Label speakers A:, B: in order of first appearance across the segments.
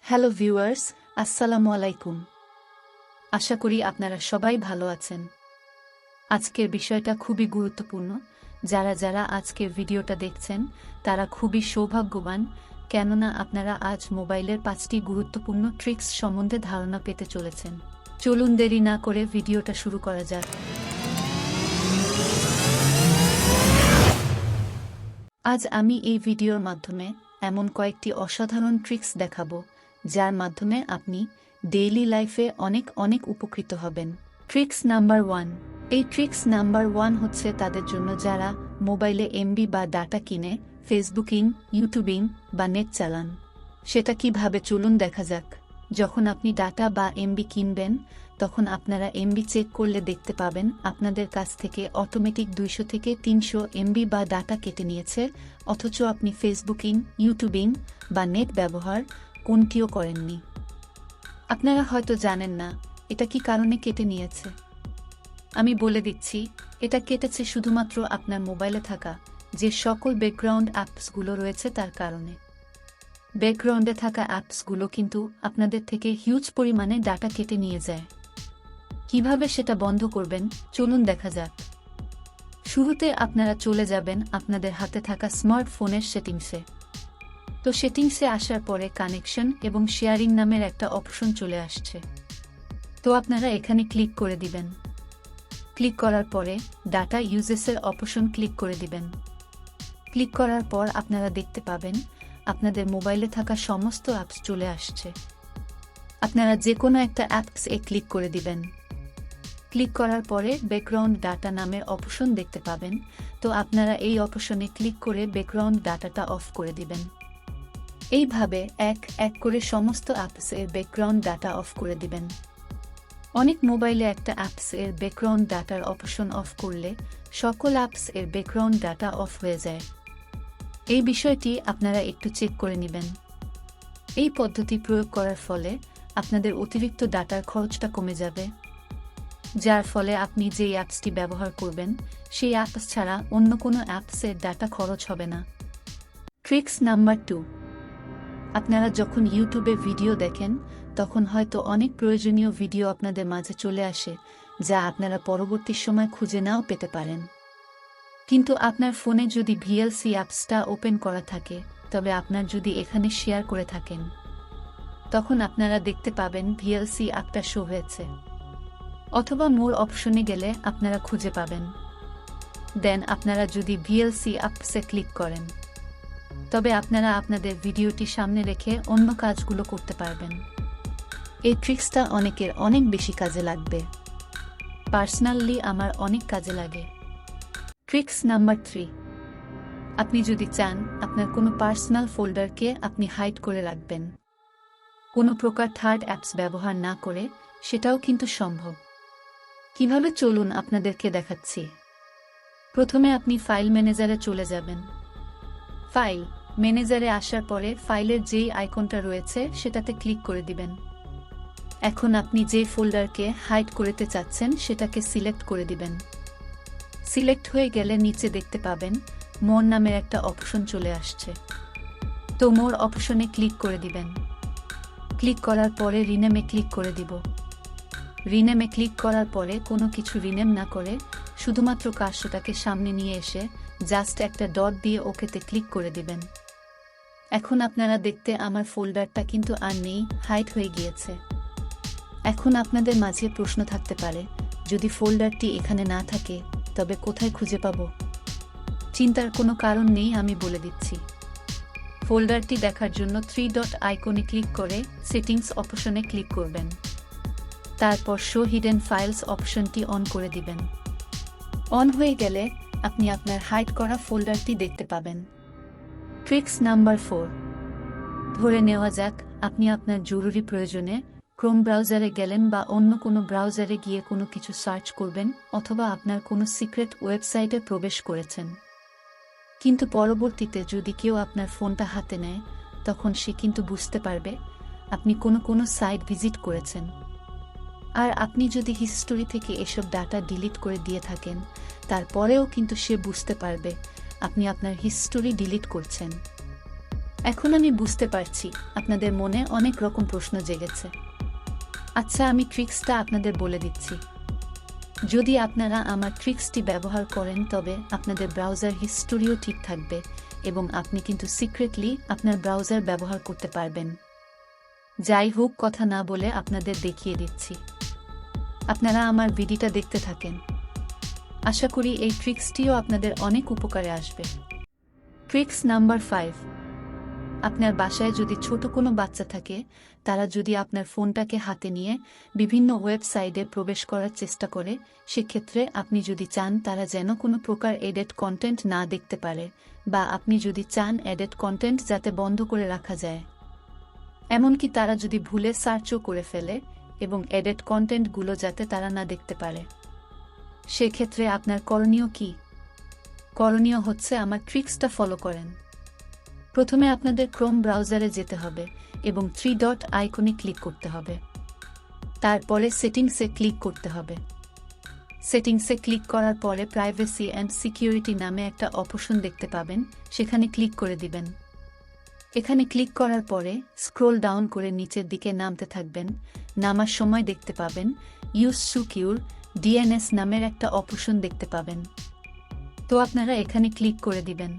A: Hello viewers, আসসালামু আলাইকুম। আশা করি আপনারা সবাই ভালো আছেন। আজকের বিষয়টা খুবই গুরুত্বপূর্ণ। যারা যারা আজকের ভিডিওটা দেখছেন তারা খুবই সৌভাগ্যবান, কেননা আপনারা আজ মোবাইলের 5টি গুরুত্বপূর্ণ ট্রিক্স সম্বন্ধে ধারণা পেতে চলেছেন। চলুন দেরি না করে ভিডিওটা শুরু করা যাক। আজ আমি এই ভিডিওর মাধ্যমে এমন কয়েকটি অসাধারণ ট্রিক্স দেখাবো যার মাধ্যমে আপনি ডেইলি লাইফে অনেক উপকৃত হবেন। Tricks number 1। এই ট্রিক্স নাম্বার 1 হচ্ছে তাদের জন্য যারা মোবাইলে এমবি বা ডাটা কিনে ফেসবুকিং, ইউটিউবিং বা নেট চালান। সেটা কিভাবে চলুন দেখা যাক। যখন আপনি ডাটা বা এমবি কিনবেন তখন আপনারা এমবি চেক করলে দেখতে পাবেন আপনাদের কাছ থেকে অটোমেটিক 200 থেকে 300 এমবি বা ডাটা কেটে নিয়েছে, অথচ আপনি ফেসবুকিং, ইউটিউবিং বা নেট ব্যবহার কোনটিও করেননি। আপনারা হয়তো জানেন না এটা কি কারণে কেটে নিয়েছে। আমি বলে দিচ্ছি, এটা কেটেছে শুধুমাত্র আপনার মোবাইলে থাকা যে সকল ব্যাকগ্রাউন্ড অ্যাপসগুলো রয়েছে তার কারণে। ব্যাকগ্রাউন্ডে থাকা অ্যাপসগুলো কিন্তু আপনাদের থেকে হিউজ পরিমাণে ডাটা কেটে নিয়ে যায়। কিভাবে সেটা বন্ধ করবেন চলুন দেখা যাক। শুরুতে আপনারা চলে যাবেন আপনাদের হাতে থাকা স্মার্টফোনের সেটিংসে। তো সেটিংসে আসার পরে কানেকশন এবং শেয়ারিং নামের একটা অপশন চলে আসছে। তো আপনারা এখানে ক্লিক করে দিবেন। ক্লিক করার পরে ডাটা ইউজেসের অপশন ক্লিক করে দিবেন। ক্লিক করার পর আপনারা দেখতে পাবেন আপনাদের মোবাইলে থাকা সমস্ত অ্যাপস চলে আসছে। আপনারা যে কোনো একটা অ্যাপসে ক্লিক করে দিবেন। ক্লিক করার পরে ব্যাকগ্রাউন্ড ডাটা নামের অপশন দেখতে পাবেন। তো আপনারা এই অপশনে ক্লিক করে ব্যাকগ্রাউন্ড ডাটাটা অফ করে দিবেন। এইভাবে এক এক করে সমস্ত অ্যাপসের ব্যাকগ্রাউন্ড ডাটা অফ করে দিবেন। অনেক মোবাইলে একটা অ্যাপসের ব্যাকগ্রাউন্ড ডাটার অপশন অফ করলে সকল অ্যাপসের ব্যাকগ্রাউন্ড ডাটা অফ হয়ে যায়। এই বিষয়টি আপনারা একটু চেক করে নেবেন। এই পদ্ধতি প্রয়োগ করার ফলে আপনাদের অতিরিক্ত ডাটার খরচটা কমে যাবে, যার ফলে আপনি যেই অ্যাপসটি ব্যবহার করবেন সেই অ্যাপস ছাড়া অন্য কোনো অ্যাপসের ডাটা খরচ হবে না। Tricks number 2। আপনারা যখন ইউটিউবে ভিডিও দেখেন তখন হয়তো অনেক প্রয়োজনীয় ভিডিও আপনাদের মাঝে চলে আসে যা আপনারা পরবর্তী সময় খুঁজে নাও পেতে পারেন। কিন্তু আপনার ফোনে যদি ভিএলসি অ্যাপসটা ওপেন করা থাকে, তবে আপনার যদি এখানে শেয়ার করে থাকেন তখন আপনারা দেখতে পাবেন ভিএলসি অ্যাপটা শো হয়েছে, অথবা মোর অপশনে গেলে আপনারা খুঁজে পাবেন। দেন আপনারা যদি ভিএলসি অ্যাপসে ক্লিক করেন তবে আপনারা আপনাদের ভিডিওটি সামনে রেখে অন্য কাজগুলো করতে পারবেন। এই ট্রিক্সটা অনেকের অনেক বেশি কাজে লাগবে। পার্সোনালি আমার অনেক কাজে লাগে। Tricks number 3। আপনি যদি চান আপনার কোনো পার্সোনাল ফোল্ডারকে আপনি হাইড করে রাখবেন, কোনো প্রকার থার্ড অ্যাপস ব্যবহার না করে, সেটাও কিন্তু সম্ভব। কিভাবে চলুন আপনাদেরকে দেখাচ্ছি। প্রথমে আপনি ফাইল ম্যানেজারে চলে যাবেন। ফাইল ম্যানেজারে আসার পরে ফাইলের যেই আইকনটা রয়েছে সেটাতে ক্লিক করে দিবেন। এখন আপনি যে ফোল্ডারকে হাইড করতে চাচ্ছেন সেটাকে সিলেক্ট করে দিবেন। সিলেক্ট হয়ে গেলে নিচে দেখতে পাবেন মোর নামের একটা অপশন চলে আসছে। তো মোর অপশনে ক্লিক করে দিবেন। ক্লিক করার পরে রিনেমে ক্লিক করে দিব। রিনেমে ক্লিক করার পরে কোনো কিছু রিনেম না করে শুধুমাত্র কার্সরটাকে সামনে নিয়ে এসে জাস্ট একটা ডট দিয়ে ওকেতে ক্লিক করে দিবেন। এখন আপনারা দেখতে আমার ফোল্ডারটা কিন্তু আর নেই, হাইড হয়ে গিয়েছে। এখন আপনাদের মাঝে প্রশ্ন থাকতে পারে, যদি ফোল্ডারটি এখানে না থাকে তবে কোথায় খুঁজে পাবো? চিন্তার কোনো কারণ নেই, আমি বলে দিচ্ছি। ফোল্ডারটি দেখার জন্য 3 ডট আইকনে ক্লিক করে সেটিংস অপশনে ক্লিক করবেন। তারপর শো হিডেন ফাইলস অপশনটি অন করে দিবেন। অন হয়ে গেলে আপনি আপনার হাইড করা ফোল্ডারটি দেখতে পাবেন। Tricks number 4। ধরে নেওয়া যাক আপনি আপনার জরুরি প্রয়োজনে ক্রোম ব্রাউজারে গেলেন বা অন্য কোনো ব্রাউজারে গিয়ে কোনো কিছু সার্চ করবেন, অথবা আপনার কোনো সিক্রেট ওয়েবসাইটে প্রবেশ করেছেন। কিন্তু পরবর্তীতে যদি কেউ আপনার ফোনটা হাতে নেয় তখন সে কিন্তু বুঝতে পারবে আপনি কোনো সাইট ভিজিট করেছেন। আর আপনি যদি হিস্টোরি থেকে এসব ডাটা ডিলিট করে দিয়ে থাকেন তারপরেও কিন্তু সে বুঝতে পারবে আপনি আপনার হিস্টোরি ডিলিট করছেন। এখন আমি বুঝতে পারছি আপনাদের মনে অনেক রকম প্রশ্ন জেগেছে। আচ্ছা, আমি ট্রিক্সটা আপনাদের বলে দিচ্ছি। যদি আপনারা আমার ট্রিক্সটি ব্যবহার করেন তবে আপনাদের ব্রাউজার হিস্টোরিও ঠিক থাকবে এবং আপনি কিন্তু সিক্রেটলি আপনার ব্রাউজার ব্যবহার করতে পারবেন। যাই হোক, কথা না বলে আপনাদের দেখিয়ে দিচ্ছি। আপনারা আমার ভিডিওটা দেখতে থাকেন। আশা করি এই ট্রিক্সটিও আপনাদের অনেক উপকারে আসবে। Tricks number 5। আপনার বাসায় যদি ছোট কোনো বাচ্চা থাকে, তারা যদি আপনার ফোনটাকে হাতে নিয়ে বিভিন্ন ওয়েবসাইটে প্রবেশ করার চেষ্টা করে, সেক্ষেত্রে আপনি যদি চান তারা যেন কোনো প্রকার এডেড কন্টেন্ট না দেখতে পারে, বা আপনি যদি চান এডেড কন্টেন্ট যাতে বন্ধ করে রাখা যায়, এমনকি তারা যদি ভুলে সার্চও করে ফেলে এবং এডেড কন্টেন্টগুলো যাতে তারা না দেখতে পারে, সেক্ষেত্রে আপনার করণীয় কি? করণীয় হচ্ছে আমার ট্রিক্সটা ফলো করেন। প্রথমে আপনাদের ক্রোম ব্রাউজারে যেতে হবে এবং 3 ডট আইকনে ক্লিক করতে হবে। তারপরে সেটিংসে ক্লিক করতে হবে। সেটিংসে ক্লিক করার পরে প্রাইভেসি অ্যান্ড সিকিউরিটি নামে একটা অপশন দেখতে পাবেন, সেখানে ক্লিক করে দিবেন। এখানে ক্লিক করার পরে স্ক্রোল ডাউন করে নিচের দিকে নামতে থাকবেন। নামার সময় দেখতে পাবেন ইউজ সিকিউর ডিএনএস নামের একটা অপশন দেখতে পাবেন। তো আপনারা এখানে ক্লিক করে দিবেন।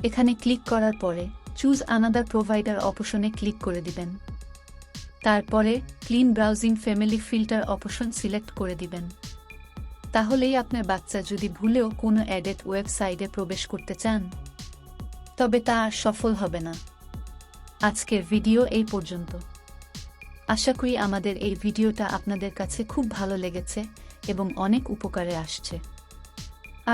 A: এখানে ক্লিক করার পরে চুজ আনাদার প্রোভাইডার অপশনে ক্লিক করে দিবেন। তারপরে clean browsing family filter option select করে দিবেন। তাহলেই আপনার বাচ্চা যদি ভুলেও কোনো এডেড ওয়েবসাইটে প্রবেশ করতে চান, তবে তা আর সফল হবে না। আজকের ভিডিও এই পর্যন্ত। আশা করি আমাদের এই ভিডিওটা আপনাদের কাছে খুব ভালো লেগেছে এবং অনেক উপকারে আসছে।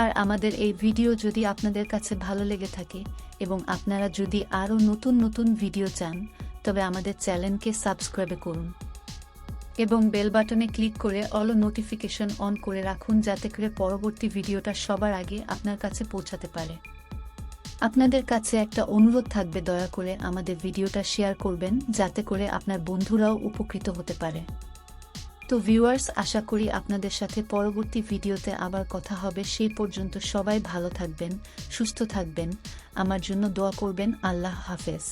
A: আর আমাদের এই ভিডিও যদি আপনাদের কাছে ভালো লেগে থাকে এবং আপনারা যদি আরও নতুন নতুন ভিডিও চান, তবে আমাদের চ্যানেলকে সাবস্ক্রাইব করুন এবং বেল বাটনে ক্লিক করে অল নোটিফিকেশন অন করে রাখুন, যাতে করে পরবর্তী ভিডিওটা সবার আগে আপনার কাছে পৌঁছাতে পারে। আপনাদের কাছে একটা অনুরোধ থাকবে, দয়া করে আমাদের ভিডিওটা শেয়ার করবেন, যাতে করে আপনার বন্ধুরাও উপকৃত হতে পারে। তো ভিউয়ার্স, আশা করি আপনাদের সাথে পরবর্তী ভিডিওতে আবার কথা হবে। সেই পর্যন্ত সবাই ভালো থাকবেন, সুস্থ থাকবেন, আমার জন্য দোয়া করবেন। আল্লাহ হাফেজ।